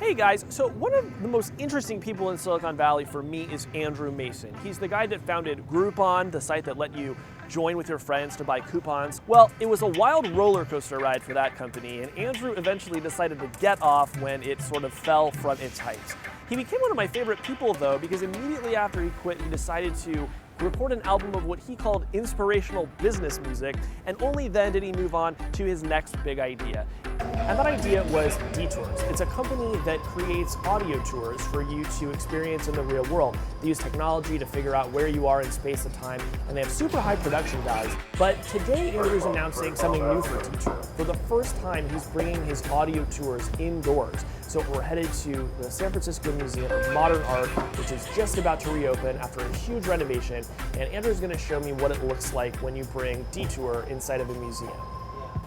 Hey guys, so one of the most interesting people in Silicon Valley for me is Andrew Mason. He's the guy that founded Groupon, the site that let you join with your friends to buy coupons. Well, it was a wild roller coaster ride for that company, and Andrew eventually decided to get off when it sort of fell from its heights. He became one of my favorite people though, because immediately after he quit, he decided to record an album of what he called inspirational business music, and only then did he move on to his next big idea. And that idea was Detour. It's a company that creates audio tours for you to experience in the real world. They use technology to figure out where you are in space and time, and they have super high production values. But today, Andrew's announcing something new for Detour. For the first time, he's bringing his audio tours indoors. So we're headed to the San Francisco Museum of Modern Art, which is just about to reopen after a huge renovation. And Andrew's going to show me what it looks like when you bring Detour inside of a museum.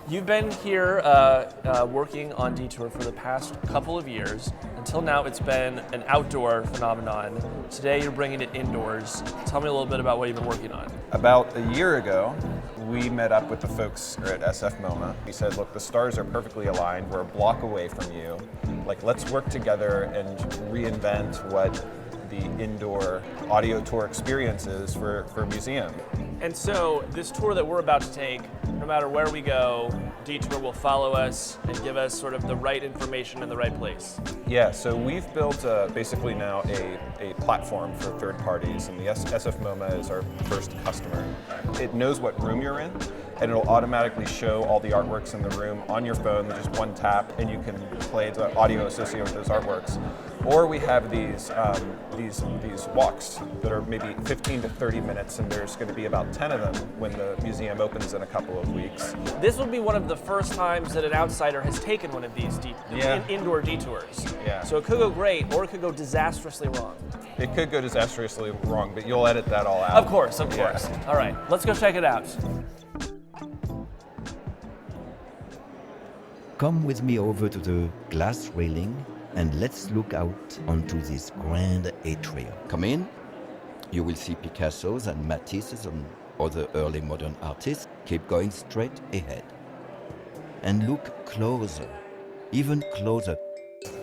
You've been here working on Detour for the past couple of years. Until now, it's been an outdoor phenomenon. Today, you're bringing it indoors. Tell me a little bit about what you've been working on. About a year ago, we met up with the folks at SF MoMA. We said, look, the stars are perfectly aligned. We're a block away from you. Like, let's work together and reinvent what the indoor audio tour experience is for a museum. And so this tour that we're about to take, no matter where we go, Detour will follow us and give us sort of the right information in the right place. Yeah, so we've built basically now a platform for third parties, and the SF MoMA is our first customer. It knows what room you're in, and it'll automatically show all the artworks in the room on your phone with just one tap, and you can play the audio associated with those artworks. Or we have these walks that are maybe 15 to 30 minutes, and there's going to be about 10 of them when the museum opens in a couple of weeks. This will be one of the first times that an outsider has taken one of these indoor detours. Yeah. So it could go great, or it could go disastrously wrong. It could go disastrously wrong, but you'll edit that all out. Of course, of course. Yeah. All right, let's go check it out. Come with me over to the glass railing and let's look out onto this grand atrium. Come in. You will see Picasso's and Matisse's and other early modern artists. Keep going straight ahead. And look closer, even closer.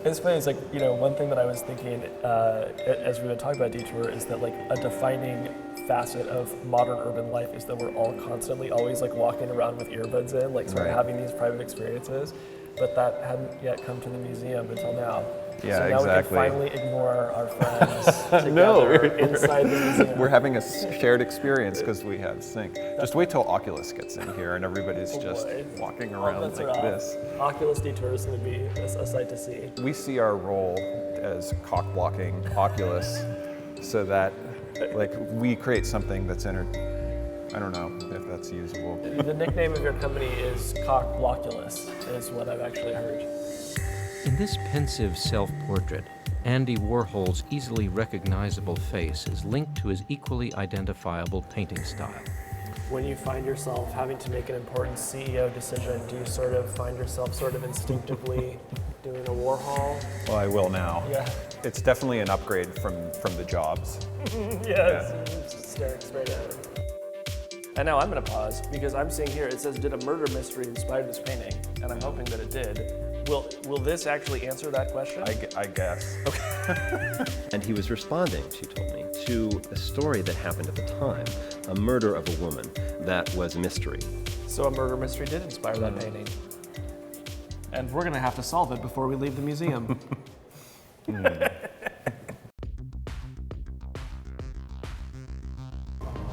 It's funny, it's like, one thing that I was thinking as we were talking about Detour is that like a defining facet of modern urban life is that we're all constantly always like walking around with earbuds in, like sort of having these private experiences, but that hadn't yet come to the museum until now. Yeah, so now exactly. we can finally ignore our friends together inside the museum. We're having a shared experience because we have sync. Just wait till Oculus gets in here and everybody's just walking around like this. Oculus Detour is going to be a sight to see. We see our role as cock-blocking Oculus so that like we create something that's I don't know if that's usable. The nickname of your company is Cock-Blockulus, is what I've actually heard. In this pensive self-portrait, Andy Warhol's easily recognizable face is linked to his equally identifiable painting style. When you find yourself having to make an important CEO decision, do you sort of find yourself sort of instinctively doing a Warhol? Well, I will now. Yeah. It's definitely an upgrade from the Jobs. Just staring straight at him. And now I'm going to pause because I'm seeing here, it says, did a murder mystery inspire this painting? And I'm hoping that it did. Will this actually answer that question? I guess. Okay. And he was responding, she told me, to a story that happened at the time, a murder of a woman that was a mystery. So a murder mystery did inspire that painting. And we're going to have to solve it before we leave the museum.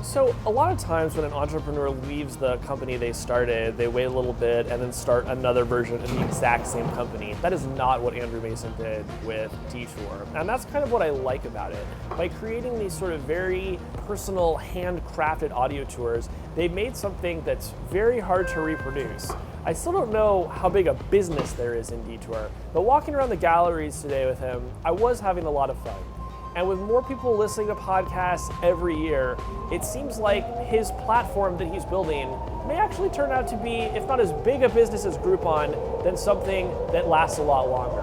So a lot of times when an entrepreneur leaves the company they started, they wait a little bit and then start another version of the exact same company. That is not what Andrew Mason did with Detour. And that's kind of what I like about it. By creating these sort of very personal, handcrafted audio tours, they made something that's very hard to reproduce. I still don't know how big a business there is in Detour, but walking around the galleries today with him, I was having a lot of fun. And with more people listening to podcasts every year, it seems like his platform that he's building may actually turn out to be, if not as big a business as Groupon, then something that lasts a lot longer.